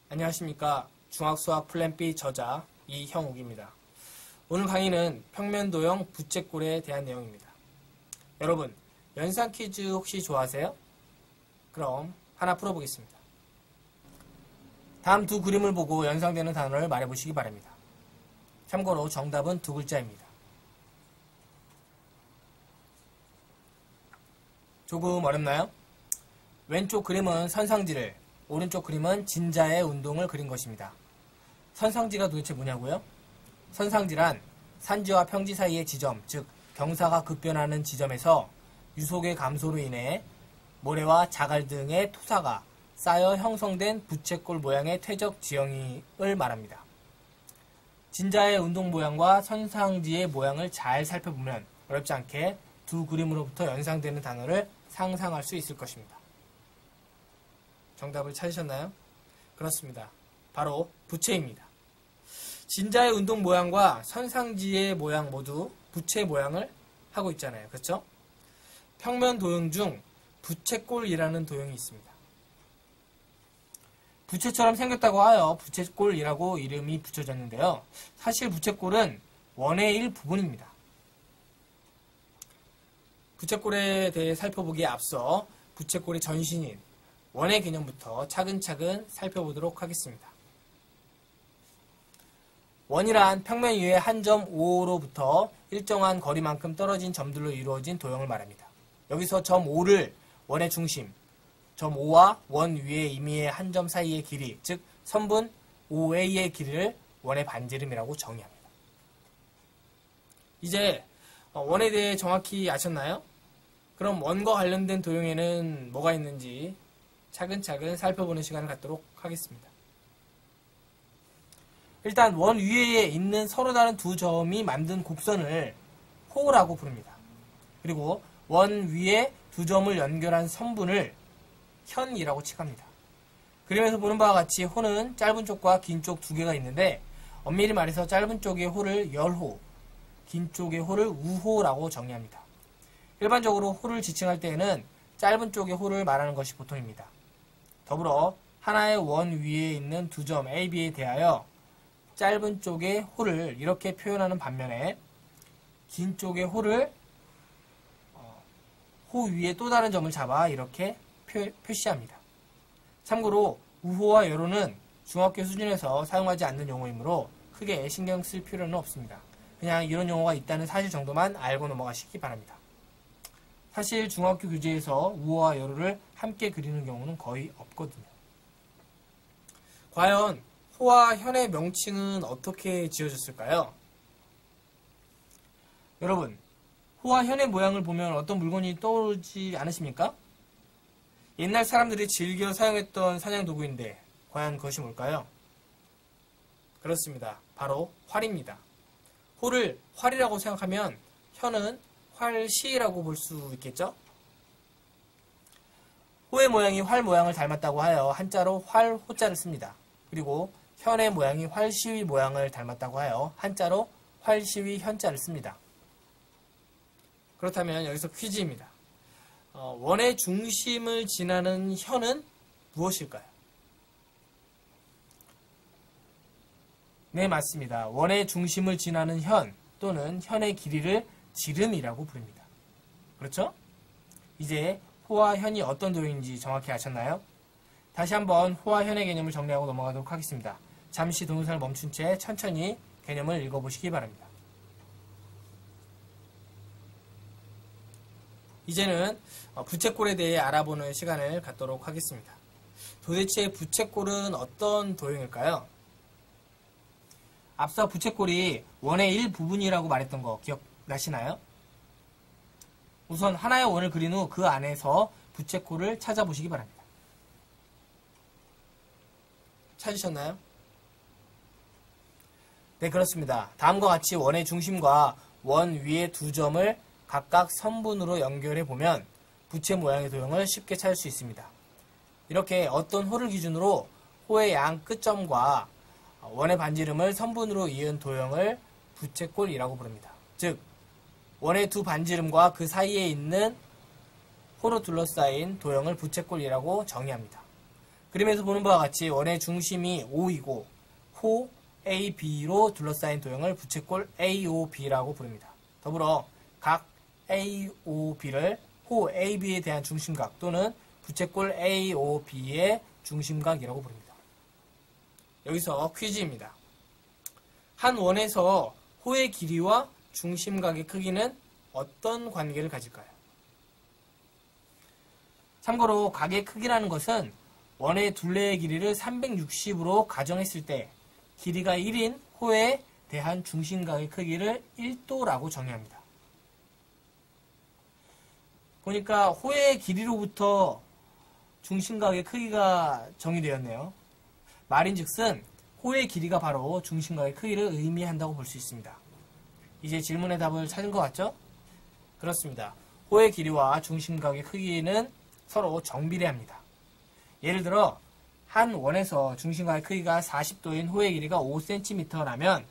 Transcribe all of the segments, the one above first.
안녕하십니까. 중학수학 플랜 B 저자 이형욱입니다. 오늘 강의는 평면도형 부채꼴에 대한 내용입니다. 여러분, 연산 퀴즈 혹시 좋아하세요? 그럼 하나 풀어보겠습니다. 다음 두 그림을 보고 연상되는 단어를 말해보시기 바랍니다. 참고로 정답은 두 글자입니다. 조금 어렵나요? 왼쪽 그림은 선상지를, 오른쪽 그림은 진자의 운동을 그린 것입니다. 선상지가 도대체 뭐냐고요? 선상지란 산지와 평지 사이의 지점, 즉 경사가 급변하는 지점에서 유속의 감소로 인해 모래와 자갈 등의 토사가 쌓여 형성된 부채꼴 모양의 퇴적 지형을 말합니다. 진자의 운동 모양과 선상지의 모양을 잘 살펴보면 어렵지 않게 두 그림으로부터 연상되는 단어를 상상할 수 있을 것입니다. 정답을 찾으셨나요? 그렇습니다. 바로 부채입니다. 진자의 운동 모양과 선상지의 모양 모두 부채 모양을 하고 있잖아요. 그렇죠? 평면 도형 중 부채꼴이라는 도형이 있습니다. 부채처럼 생겼다고 하여 부채꼴이라고 이름이 붙여졌는데요. 사실 부채꼴은 원의 일부분입니다. 부채꼴에 대해 살펴보기에 앞서 부채꼴의 전신인 원의 개념부터 차근차근 살펴보도록 하겠습니다. 원이란 평면 위에 한 점 O로부터 일정한 거리만큼 떨어진 점들로 이루어진 도형을 말합니다. 여기서 점 O를 원의 중심, 점 O와 원 위의 임의의 한 점 사이의 길이, 즉 선분 OA의 길이를 원의 반지름이라고 정의합니다. 이제 원에 대해 정확히 아셨나요? 그럼 원과 관련된 도형에는 뭐가 있는지 차근차근 살펴보는 시간을 갖도록 하겠습니다. 일단 원 위에 있는 서로 다른 두 점이 만든 곡선을 호라고 부릅니다. 그리고 원 위에 두 점을 연결한 선분을 현이라고 칭합니다. 그림에서 보는 바와 같이 호는 짧은 쪽과 긴 쪽 두 개가 있는데 엄밀히 말해서 짧은 쪽의 호를 열호, 긴 쪽의 호를 우호라고 정의합니다. 일반적으로 호를 지칭할 때에는 짧은 쪽의 호를 말하는 것이 보통입니다. 더불어 하나의 원 위에 있는 두 점 A, B에 대하여 짧은 쪽의 호를 이렇게 표현하는 반면에 긴 쪽의 호를 호 위에 또 다른 점을 잡아 이렇게 표시합니다. 참고로 우호와 열호는 중학교 수준에서 사용하지 않는 용어이므로 크게 신경 쓸 필요는 없습니다. 그냥 이런 용어가 있다는 사실 정도만 알고 넘어가시기 바랍니다. 사실 중학교 교재에서 우호와 열호를 함께 그리는 경우는 거의 없거든요. 과연 호와 현의 명칭은 어떻게 지어졌을까요? 여러분, 호와 현의 모양을 보면 어떤 물건이 떠오르지 않으십니까? 옛날 사람들이 즐겨 사용했던 사냥 도구인데 과연 그것이 뭘까요? 그렇습니다. 바로 활입니다. 호를 활이라고 생각하면 현은 활시라고 볼 수 있겠죠? 호의 모양이 활 모양을 닮았다고 하여 한자로 활호자를 씁니다. 그리고 현의 모양이 활시위 모양을 닮았다고 하여 한자로 활시위 현자를 씁니다. 그렇다면 여기서 퀴즈입니다. 원의 중심을 지나는 현은 무엇일까요? 네, 맞습니다. 원의 중심을 지나는 현 또는 현의 길이를 지름이라고 부릅니다. 그렇죠? 이제 호와 현이 어떤 도형인지 정확히 아셨나요? 다시 한번 호와 현의 개념을 정리하고 넘어가도록 하겠습니다. 잠시 동영상을 멈춘 채 천천히 개념을 읽어보시기 바랍니다. 이제는 부채꼴에 대해 알아보는 시간을 갖도록 하겠습니다. 도대체 부채꼴은 어떤 도형일까요? 앞서 부채꼴이 원의 일부분이라고 말했던 거 기억 나시나요? 우선 하나의 원을 그린 후 그 안에서 부채꼴을 찾아보시기 바랍니다. 찾으셨나요? 네, 그렇습니다. 다음과 같이 원의 중심과 원 위의 두 점을 각각 선분으로 연결해 보면 부채 모양의 도형을 쉽게 찾을 수 있습니다. 이렇게 어떤 호를 기준으로 호의 양 끝점과 원의 반지름을 선분으로 이은 도형을 부채꼴이라고 부릅니다. 즉, 원의 두 반지름과 그 사이에 있는 호로 둘러싸인 도형을 부채꼴이라고 정의합니다. 그림에서 보는 바와 같이 원의 중심이 O이고 호 AB로 둘러싸인 도형을 부채꼴 AOB라고 부릅니다. 더불어 각 AOB를 호 AB에 대한 중심각 또는 부채꼴 AOB의 중심각이라고 부릅니다. 여기서 퀴즈입니다. 한 원에서 호의 길이와 중심각의 크기는 어떤 관계를 가질까요? 참고로 각의 크기라는 것은 원의 둘레의 길이를 360으로 가정했을 때 길이가 1인 호에 대한 중심각의 크기를 1도라고 정의합니다. 보니까 호의 길이로부터 중심각의 크기가 정의되었네요. 말인즉슨 호의 길이가 바로 중심각의 크기를 의미한다고 볼 수 있습니다. 이제 질문의 답을 찾은 것 같죠? 그렇습니다. 호의 길이와 중심각의 크기는 서로 정비례합니다. 예를 들어 한 원에서 중심각의 크기가 40도인 호의 길이가 5cm라면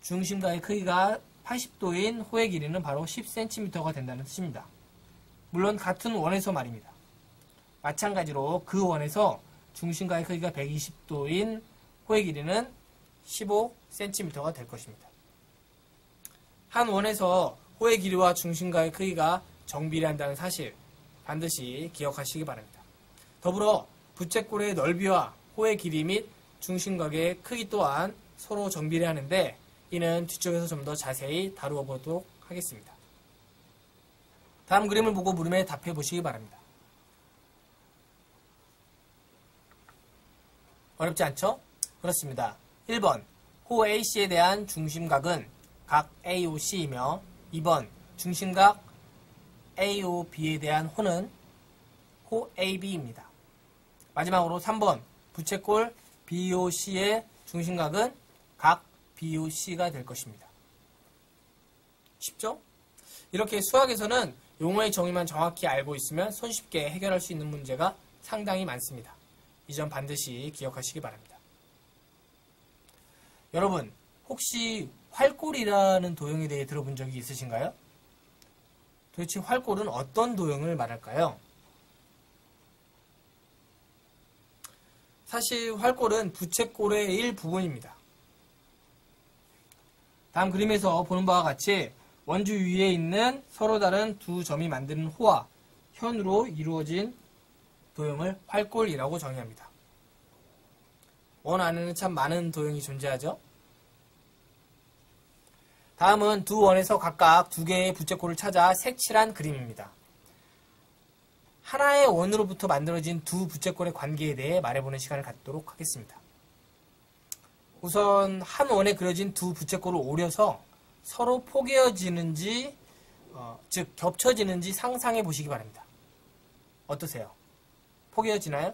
중심각의 크기가 80도인 호의 길이는 바로 10cm가 된다는 뜻입니다. 물론 같은 원에서 말입니다. 마찬가지로 그 원에서 중심각의 크기가 120도인 호의 길이는 15cm가 될 것입니다. 한 원에서 호의 길이와 중심각의 크기가 정비례한다는 사실 반드시 기억하시기 바랍니다. 더불어 부채꼴의 넓이와 호의 길이 및 중심각의 크기 또한 서로 정비례하는데 이는 뒤쪽에서 좀 더 자세히 다루어 보도록 하겠습니다. 다음 그림을 보고 물음에 답해 보시기 바랍니다. 어렵지 않죠? 그렇습니다. 1번 호 AC에 대한 중심각은 각 AOC이며 2번 중심각 AOB에 대한 호는 호 AB입니다. 마지막으로 3번 부채꼴 BOC의 중심각은 각 BOC가 될 것입니다. 쉽죠? 이렇게 수학에서는 용어의 정의만 정확히 알고 있으면 손쉽게 해결할 수 있는 문제가 상당히 많습니다. 이 점 반드시 기억하시기 바랍니다. 여러분, 혹시 활꼴이라는 도형에 대해 들어본 적이 있으신가요? 도대체 활꼴은 어떤 도형을 말할까요? 사실 활꼴은 부채꼴의 일부분입니다. 다음 그림에서 보는 바와 같이 원주 위에 있는 서로 다른 두 점이 만드는 호와 현으로 이루어진 도형을 활꼴이라고 정의합니다. 원 안에는 참 많은 도형이 존재하죠. 다음은 두 원에서 각각 두 개의 부채꼴을 찾아 색칠한 그림입니다. 하나의 원으로부터 만들어진 두 부채꼴의 관계에 대해 말해보는 시간을 갖도록 하겠습니다. 우선 한 원에 그려진 두 부채꼴을 오려서 서로 포개어지는지 즉 겹쳐지는지 상상해 보시기 바랍니다. 어떠세요? 포개어지나요?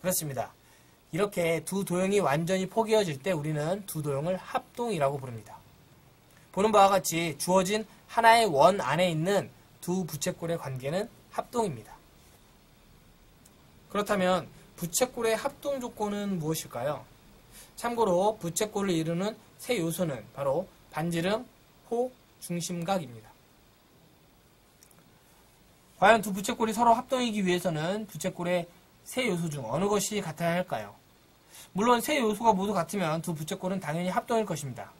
그렇습니다. 이렇게 두 도형이 완전히 포개어질 때 우리는 두 도형을 합동이라고 부릅니다. 보는 바와 같이 주어진 하나의 원 안에 있는 두 부채꼴의 관계는 합동입니다. 그렇다면 부채꼴의 합동 조건은 무엇일까요? 참고로 부채꼴을 이루는 세 요소는 바로 반지름, 호, 중심각입니다. 과연 두 부채꼴이 서로 합동이기 위해서는 부채꼴의 세 요소 중 어느 것이 같아야 할까요? 물론 세 요소가 모두 같으면 두 부채꼴은 당연히 합동일 것입니다.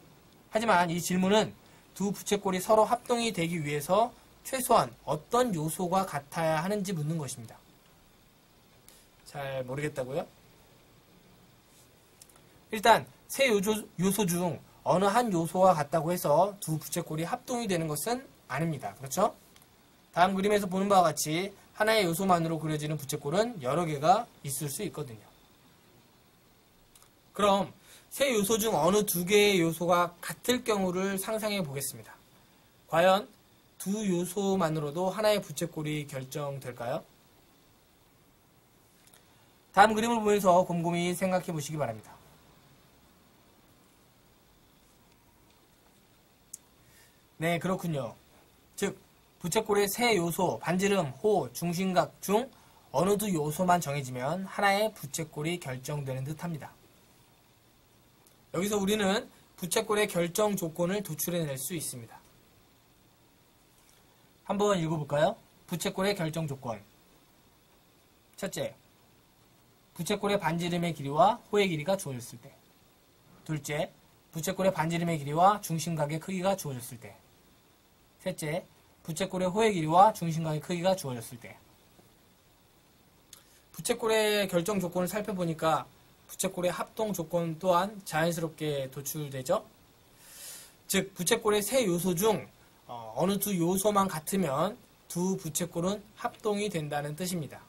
하지만 이 질문은 두 부채꼴이 서로 합동이 되기 위해서 최소한 어떤 요소가 같아야 하는지 묻는 것입니다. 잘 모르겠다고요? 일단 세 요소 중 어느 한 요소와 같다고 해서 두 부채꼴이 합동이 되는 것은 아닙니다. 그렇죠? 다음 그림에서 보는 바와 같이 하나의 요소만으로 그려지는 부채꼴은 여러 개가 있을 수 있거든요. 그럼 세 요소 중 어느 두 개의 요소가 같을 경우를 상상해 보겠습니다. 과연 두 요소만으로도 하나의 부채꼴이 결정될까요? 다음 그림을 보면서 곰곰이 생각해 보시기 바랍니다. 네, 그렇군요. 즉, 부채꼴의 세 요소, 반지름, 호, 중심각 중 어느 두 요소만 정해지면 하나의 부채꼴이 결정되는 듯합니다. 여기서 우리는 부채꼴의 결정 조건을 도출해낼 수 있습니다. 한번 읽어볼까요? 부채꼴의 결정 조건. 첫째, 부채꼴의 반지름의 길이와 호의 길이가 주어졌을 때. 둘째, 부채꼴의 반지름의 길이와 중심각의 크기가 주어졌을 때. 셋째, 부채꼴의 호의 길이와 중심각의 크기가 주어졌을 때. 부채꼴의 결정 조건을 살펴보니까 부채꼴의 합동 조건 또한 자연스럽게 도출되죠. 즉, 부채꼴의 세 요소 중 어느 두 요소만 같으면 두 부채꼴은 합동이 된다는 뜻입니다.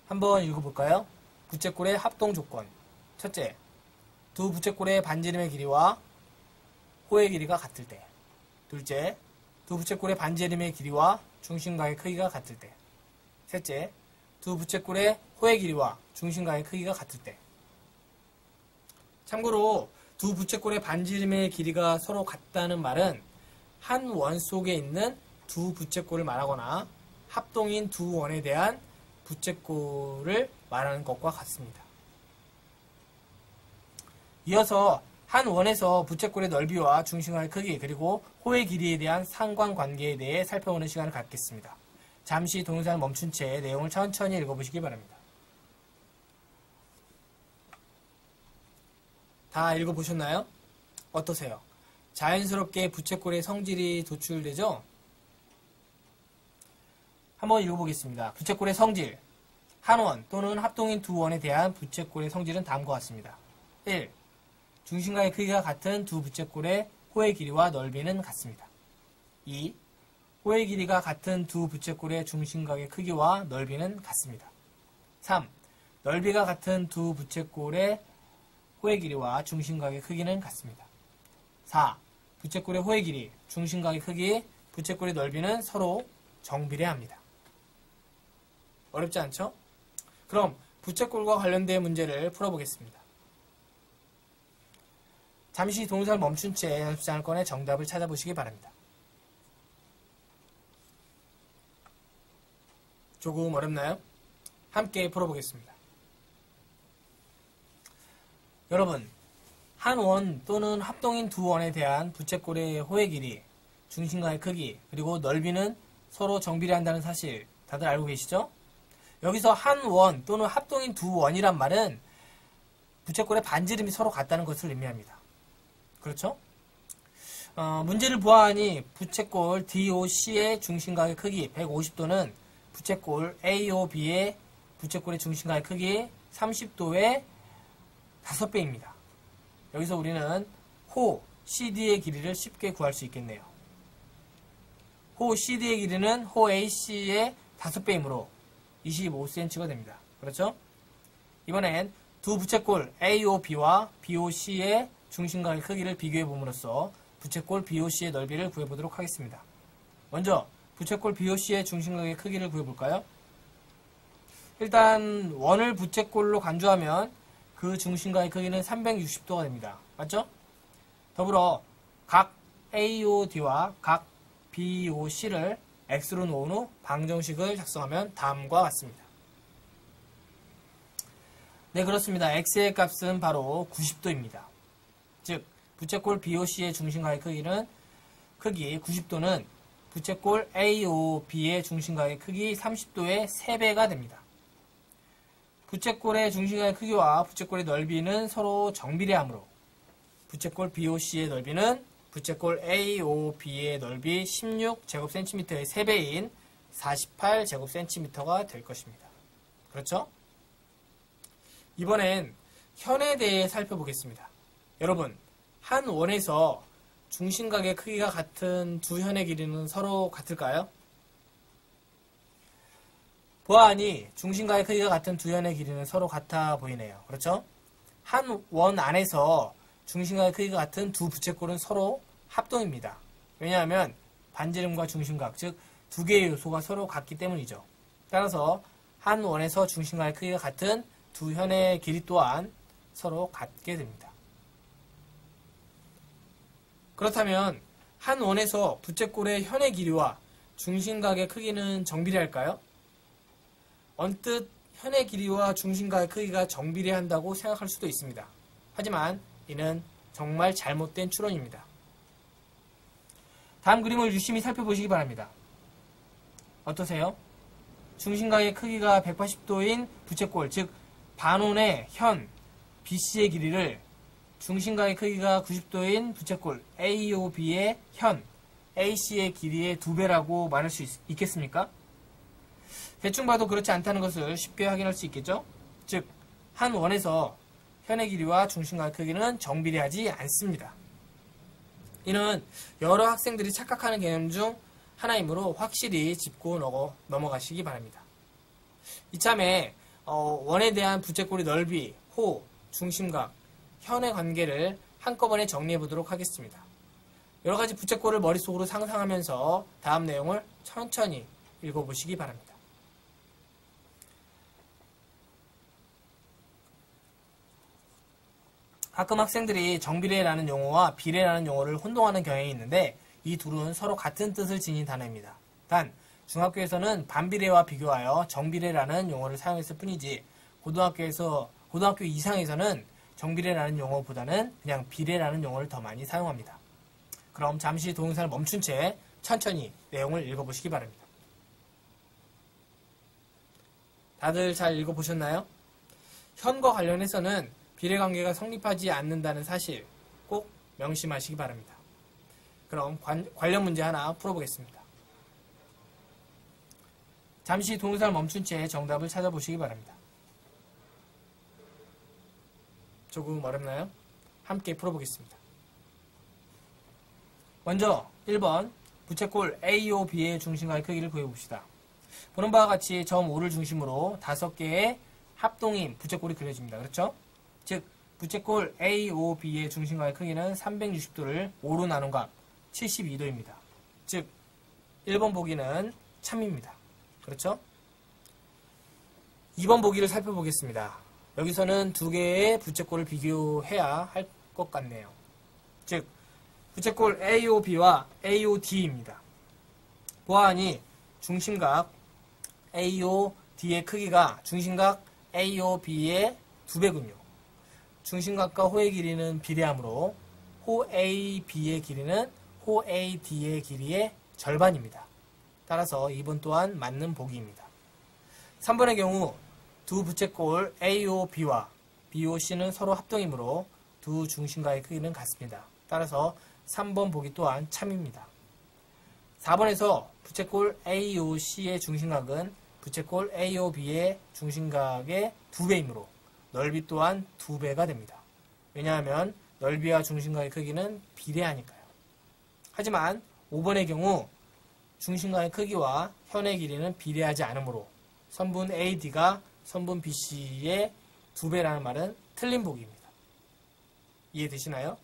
한번 읽어볼까요? 부채꼴의 합동 조건. 첫째, 두 부채꼴의 반지름의 길이와 호의 길이가 같을 때. 둘째, 두 부채꼴의 반지름의 길이와 중심각의 크기가 같을 때. 셋째, 두 부채꼴의 호의 길이와 중심각의 크기가 같을 때. 참고로 두 부채꼴의 반지름의 길이가 서로 같다는 말은 한 원 속에 있는 두 부채꼴을 말하거나 합동인 두 원에 대한 부채꼴을 말하는 것과 같습니다. 이어서 한 원에서 부채꼴의 넓이와 중심각의 크기 그리고 호의 길이에 대한 상관관계에 대해 살펴보는 시간을 갖겠습니다. 잠시 동영상을 멈춘 채 내용을 천천히 읽어보시기 바랍니다. 다 읽어보셨나요? 어떠세요? 자연스럽게 부채꼴의 성질이 도출되죠? 한번 읽어보겠습니다. 부채꼴의 성질. 한 원 또는 합동인 두 원에 대한 부채꼴의 성질은 다음과 같습니다. 1. 중심각의 크기가 같은 두 부채꼴의 호의 길이와 넓이는 같습니다. 2. 호의 길이가 같은 두 부채꼴의 중심각의 크기와 넓이는 같습니다. 3. 넓이가 같은 두 부채꼴의 호의 길이와 중심각의 크기는 같습니다. 4. 부채꼴의 호의 길이, 중심각의 크기, 부채꼴의 넓이는 서로 정비례합니다. 어렵지 않죠? 그럼 부채꼴과 관련된 문제를 풀어보겠습니다. 잠시 동영상을 멈춘 채 연습장을 꺼내 정답을 찾아보시기 바랍니다. 조금 어렵나요? 함께 풀어보겠습니다. 여러분, 한 원 또는 합동인 두 원에 대한 부채꼴의 호의 길이, 중심각의 크기, 그리고 넓이는 서로 정비례한다는 사실 다들 알고 계시죠? 여기서 한 원 또는 합동인 두 원이란 말은 부채꼴의 반지름이 서로 같다는 것을 의미합니다. 그렇죠? 문제를 보아하니 부채꼴 DOC의 중심각의 크기 150도는 부채꼴 AOB의 부채꼴의 중심각의 크기 30도의 5배입니다. 여기서 우리는 호 CD의 길이를 쉽게 구할 수 있겠네요. 호 CD의 길이는 호 AC의 5배이므로 25cm가 됩니다. 그렇죠? 이번엔 두 부채꼴 AOB와 BOC의 중심각의 크기를 비교해 봄으로써 부채꼴 BOC의 넓이를 구해보도록 하겠습니다. 먼저 부채꼴 BOC의 중심각의 크기를 구해볼까요? 일단 원을 부채꼴로 간주하면 그 중심각의 크기는 360도가 됩니다. 맞죠? 더불어 각 AOD와 각 BOC를 X로 놓은 후 방정식을 작성하면 다음과 같습니다. 네, 그렇습니다. X의 값은 바로 90도입니다. 즉, 부채꼴 BOC의 중심각의 크기 90도는 부채꼴 AOB의 중심각의 크기 30도의 3배가 됩니다. 부채꼴의 중심각의 크기와 부채꼴의 넓이는 서로 정비례하므로 부채꼴 BOC의 넓이는 부채꼴 AOB의 넓이 16제곱cm의 3배인 48제곱cm가 될 것입니다. 그렇죠? 이번엔 현에 대해 살펴보겠습니다. 여러분, 한 원에서 중심각의 크기가 같은 두 현의 길이는 서로 같을까요? 보아하니 중심각의 크기가 같은 두 현의 길이는 서로 같아 보이네요. 그렇죠? 한 원 안에서 중심각의 크기가 같은 두 부채꼴은 서로 합동입니다. 왜냐하면 반지름과 중심각, 즉 두 개의 요소가 서로 같기 때문이죠. 따라서 한 원에서 중심각의 크기가 같은 두 현의 길이 또한 서로 같게 됩니다. 그렇다면 한 원에서 부채꼴의 현의 길이와 중심각의 크기는 정비례할까요? 언뜻 현의 길이와 중심각의 크기가 정비례한다고 생각할 수도 있습니다. 하지만 이는 정말 잘못된 추론입니다. 다음 그림을 유심히 살펴보시기 바랍니다. 어떠세요? 중심각의 크기가 180도인 부채꼴, 즉 반원의 현 BC의 길이를 중심각의 크기가 90도인 부채꼴 AOB의 현 AC의 길이의 2배라고 말할 수 있겠습니까? 대충 봐도 그렇지 않다는 것을 쉽게 확인할 수 있겠죠? 즉, 한 원에서 현의 길이와 중심각의 크기는 정비례하지 않습니다. 이는 여러 학생들이 착각하는 개념 중 하나이므로 확실히 짚고 넘어가시기 바랍니다. 이참에 원에 대한 부채꼴의 넓이, 호, 중심각, 현의 관계를 한꺼번에 정리해 보도록 하겠습니다. 여러가지 부채꼴을 머릿속으로 상상하면서 다음 내용을 천천히 읽어보시기 바랍니다. 가끔 학생들이 정비례라는 용어와 비례라는 용어를 혼동하는 경향이 있는데 이 둘은 서로 같은 뜻을 지닌 단어입니다. 단 중학교에서는 반비례와 비교하여 정비례라는 용어를 사용했을 뿐이지 고등학교 이상에서는 정비례라는 용어보다는 그냥 비례라는 용어를 더 많이 사용합니다. 그럼 잠시 동영상을 멈춘 채 천천히 내용을 읽어보시기 바랍니다. 다들 잘 읽어보셨나요? 현과 관련해서는 비례관계가 성립하지 않는다는 사실 꼭 명심하시기 바랍니다. 그럼 관련 문제 하나 풀어보겠습니다. 잠시 동영상을 멈춘 채 정답을 찾아보시기 바랍니다. 조금 어렵나요? 함께 풀어보겠습니다. 먼저 1번 부채꼴 AOB의 중심각의 크기를 구해봅시다. 보는 바와 같이 점 5를 중심으로 5개의 합동인 부채꼴이 그려집니다. 그렇죠? 즉 부채꼴 AOB의 중심각의 크기는 360도를 5로 나눈 값 72도입니다. 즉 1번 보기는 참입니다. 그렇죠? 2번 보기를 살펴보겠습니다. 여기서는 두 개의 부채꼴을 비교해야 할 것 같네요. 즉 부채꼴 AOB와 AOD입니다. 보아하니 중심각 AOD의 크기가 중심각 AOB의 2배군요. 중심각과 호의 길이는 비례하므로 호 AB의 길이는 호 AD의 길이의 절반입니다. 따라서 2번 또한 맞는 보기입니다. 3번의 경우 두 부채꼴 AOB와 BOC는 서로 합동이므로 두 중심각의 크기는 같습니다. 따라서 3번 보기 또한 참입니다. 4번에서 부채꼴 AOC의 중심각은 부채꼴 AOB의 중심각의 2배이므로 넓이 또한 2배가 됩니다. 왜냐하면 넓이와 중심각의 크기는 비례하니까요. 하지만 5번의 경우 중심각의 크기와 현의 길이는 비례하지 않으므로 선분 AD가 선분 BC의 2배라는 말은 틀린 보기입니다. 이해되시나요?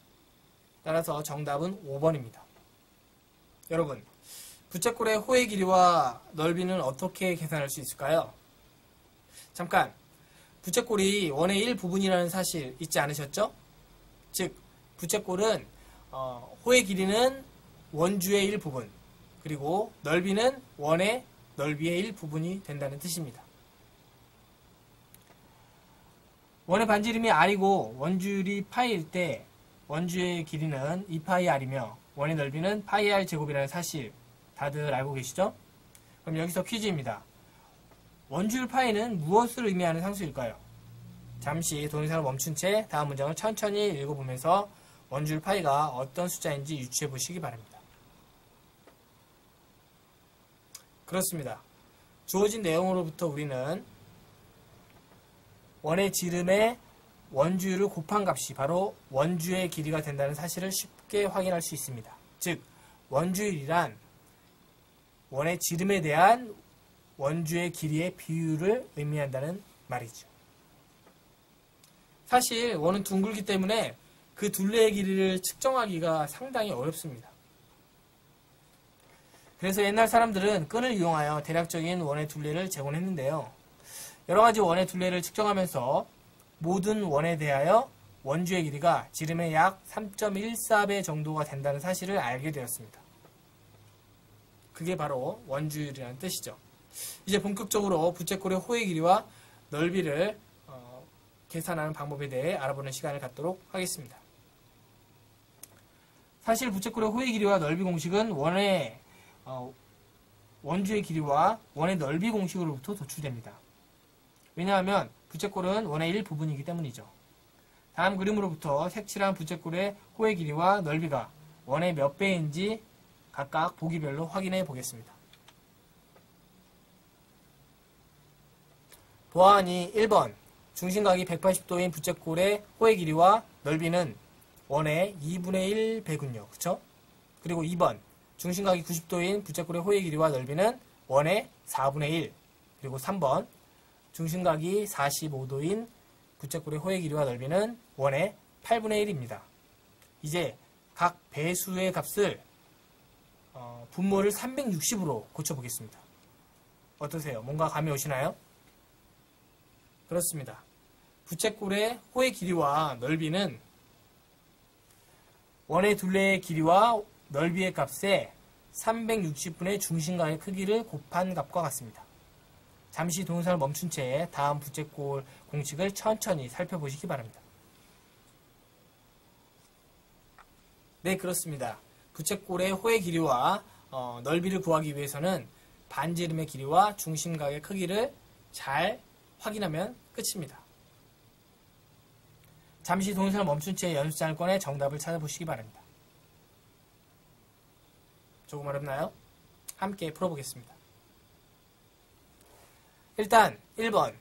따라서 정답은 5번입니다. 여러분, 부채꼴의 호의 길이와 넓이는 어떻게 계산할 수 있을까요? 잠깐, 부채꼴이 원의 1부분이라는 사실 잊지 않으셨죠? 즉, 부채꼴은 호의 길이는 원주의 1부분, 그리고 넓이는 원의 넓이의 1부분이 된다는 뜻입니다. 원의 반지름이 r이고 원줄이 파이일 때 원주의 길이는 2파이 r이며 원의 넓이는 파이 r 제곱이라는 사실 다들 알고 계시죠? 그럼 여기서 퀴즈입니다. 원줄 파이는 무엇을 의미하는 상수일까요? 잠시 동영상을 멈춘 채 다음 문장을 천천히 읽어보면서 원줄 파이가 어떤 숫자인지 유추해 보시기 바랍니다. 그렇습니다. 주어진 내용으로부터 우리는 원의 지름의 원주율을 곱한 값이 바로 원주의 길이가 된다는 사실을 쉽게 확인할 수 있습니다. 즉, 원주율이란 원의 지름에 대한 원주의 길이의 비율을 의미한다는 말이죠. 사실 원은 둥글기 때문에 그 둘레의 길이를 측정하기가 상당히 어렵습니다. 그래서 옛날 사람들은 끈을 이용하여 대략적인 원의 둘레를 재곤했는데요. 여러가지 원의 둘레를 측정하면서 모든 원에 대하여 원주의 길이가 지름의 약 3.14배 정도가 된다는 사실을 알게 되었습니다. 그게 바로 원주율이라는 뜻이죠. 이제 본격적으로 부채꼴의 호의 길이와 넓이를 계산하는 방법에 대해 알아보는 시간을 갖도록 하겠습니다. 사실 부채꼴의 호의 길이와 넓이 공식은 원주의 길이와 원의 넓이 공식으로부터 도출됩니다. 왜냐하면 부채꼴은 원의 일부분이기 때문이죠. 다음 그림으로부터 색칠한 부채꼴의 호의 길이와 넓이가 원의 몇 배인지 각각 보기별로 확인해 보겠습니다. 보아하니 1번 중심각이 180도인 부채꼴의 호의 길이와 넓이는 원의 2분의 1 배군요. 그쵸? 그리고 2번 중심각이 90도인 부채꼴의 호의 길이와 넓이는 원의 4분의 1. 그리고 3번 중심각이 45도인 부채꼴의 호의 길이와 넓이는 원의 8분의 1입니다. 이제 각 배수의 값을 분모를 360으로 고쳐보겠습니다. 어떠세요? 뭔가 감이 오시나요? 그렇습니다. 부채꼴의 호의 길이와 넓이는 원의 둘레의 길이와 넓이의 값에 360분의 중심각의 크기를 곱한 값과 같습니다. 잠시 동영상을 멈춘 채 다음 부채꼴 공식을 천천히 살펴보시기 바랍니다. 네, 그렇습니다. 부채꼴의 호의 길이와 넓이를 구하기 위해서는 반지름의 길이와 중심각의 크기를 잘 확인하면 끝입니다. 잠시 동영상을 멈춘 채 연습장을 꺼내 정답을 찾아보시기 바랍니다. 조금 어렵나요? 함께 풀어보겠습니다. 일단 1번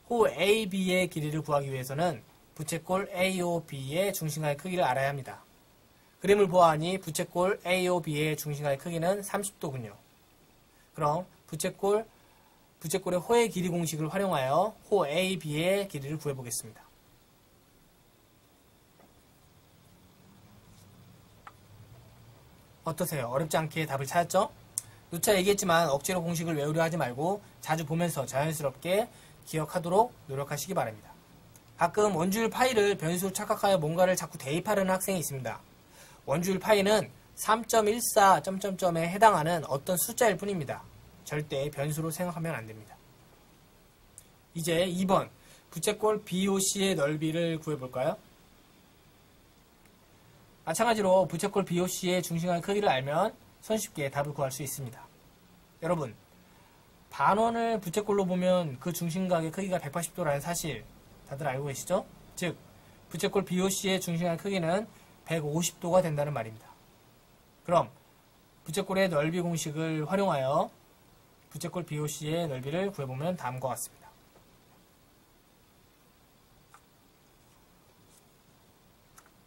호 AB의 길이를 구하기 위해서는 부채꼴 AOB의 중심각의 크기를 알아야 합니다. 그림을 보아하니 부채꼴 AOB의 중심각의 크기는 30도군요. 그럼 부채꼴의 호의 길이 공식을 활용하여 호 AB의 길이를 구해보겠습니다. 어떠세요? 어렵지 않게 답을 찾았죠? 누차 얘기했지만 억지로 공식을 외우려 하지 말고 자주 보면서 자연스럽게 기억하도록 노력하시기 바랍니다. 가끔 원주율 파이를 변수로 착각하여 뭔가를 자꾸 대입하려는 학생이 있습니다. 원주율 파이는 3.14... 에 해당하는 어떤 숫자일 뿐입니다. 절대 변수로 생각하면 안됩니다. 이제 2번 부채꼴 BOC의 넓이를 구해볼까요? 마찬가지로 부채꼴 BOC의 중심각의 크기를 알면 손쉽게 답을 구할 수 있습니다. 여러분, 반원을 부채꼴로 보면 그 중심각의 크기가 180도라는 사실 다들 알고 계시죠? 즉, 부채꼴 BOC의 중심각의 크기는 150도가 된다는 말입니다. 그럼 부채꼴의 넓이 공식을 활용하여 부채꼴 BOC의 넓이를 구해보면 다음과 같습니다.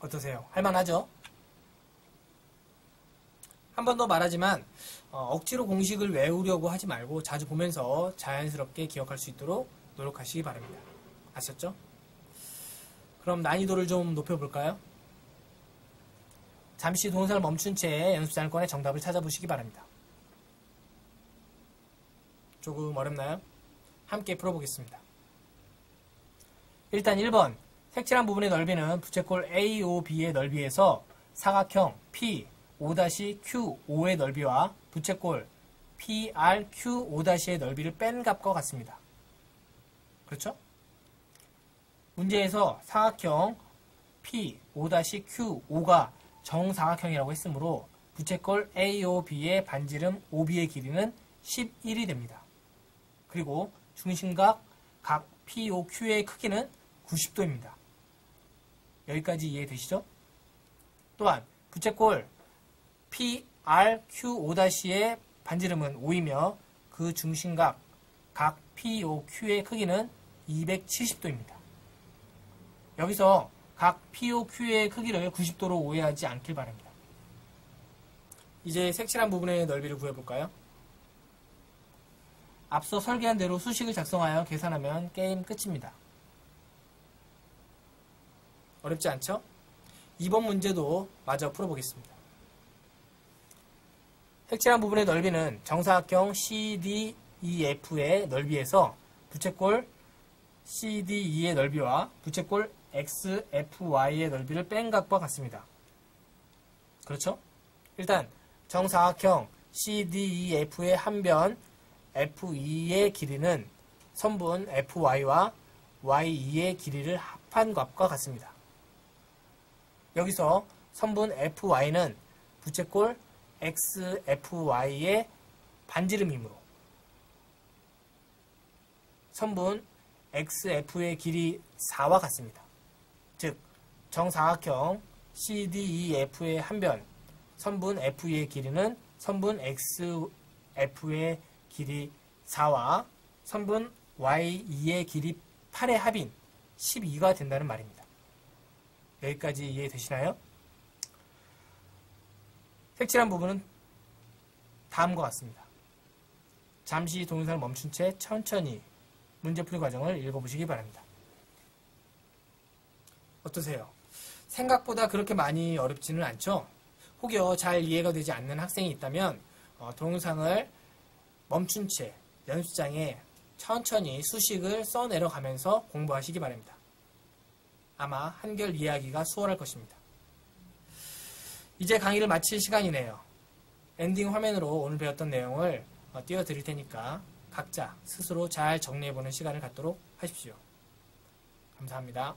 어떠세요? 할만하죠? 한 번 더 말하지만 억지로 공식을 외우려고 하지 말고 자주 보면서 자연스럽게 기억할 수 있도록 노력하시기 바랍니다. 아셨죠? 그럼 난이도를 좀 높여볼까요? 잠시 동영상을 멈춘 채 연습장을 꺼내 정답을 찾아보시기 바랍니다. 조금 어렵나요? 함께 풀어보겠습니다. 일단 1번 색칠한 부분의 넓이는 부채꼴 AOB의 넓이에서 사각형 P5-Q5의 넓이와 부채꼴 PRQ5-의 넓이를 뺀 값과 같습니다. 그렇죠? 문제에서 사각형 P5-Q5가 정사각형이라고 했으므로 부채꼴 AOB의 반지름 OB의 길이는 11이 됩니다. 그리고 중심각 각 POQ의 크기는 90도입니다. 여기까지 이해되시죠? 또한 부채꼴 PRQ5-의 반지름은 5이며 그 중심각 각 POQ의 크기는 270도입니다. 여기서 각 POQ의 크기를 90도로 오해하지 않길 바랍니다. 이제 색칠한 부분의 넓이를 구해볼까요? 앞서 설계한 대로 수식을 작성하여 계산하면 게임 끝입니다. 어렵지 않죠? 2번 문제도 마저 풀어보겠습니다. 색칠한 부분의 넓이는 정사각형 CDEF의 넓이에서 부채꼴 CDE의 넓이와 부채꼴 XFY의 넓이를 뺀 값과 같습니다. 그렇죠? 일단 정사각형 CDEF의 한 변 F2의 길이는 선분 FY와 Y2의 길이를 합한 값과 같습니다. 여기서 선분 FY는 부채꼴 XFY의 반지름이므로 선분 XF의 길이 4와 같습니다. 즉 정사각형 CDEF의 한 변 선분 F2의 길이는 선분 XF의 길이 4와 선분 Y2의 길이 8의 합인 12가 된다는 말입니다. 여기까지 이해되시나요? 색칠한 부분은 다음과 같습니다. 잠시 동영상을 멈춘 채 천천히 문제풀이 과정을 읽어보시기 바랍니다. 어떠세요? 생각보다 그렇게 많이 어렵지는 않죠? 혹여 잘 이해가 되지 않는 학생이 있다면 동영상을 멈춘 채 연습장에 천천히 수식을 써내려가면서 공부하시기 바랍니다. 아마 한결 이해하기가 수월할 것입니다. 이제 강의를 마칠 시간이네요. 엔딩 화면으로 오늘 배웠던 내용을 띄워드릴 테니까 각자 스스로 잘 정리해보는 시간을 갖도록 하십시오. 감사합니다.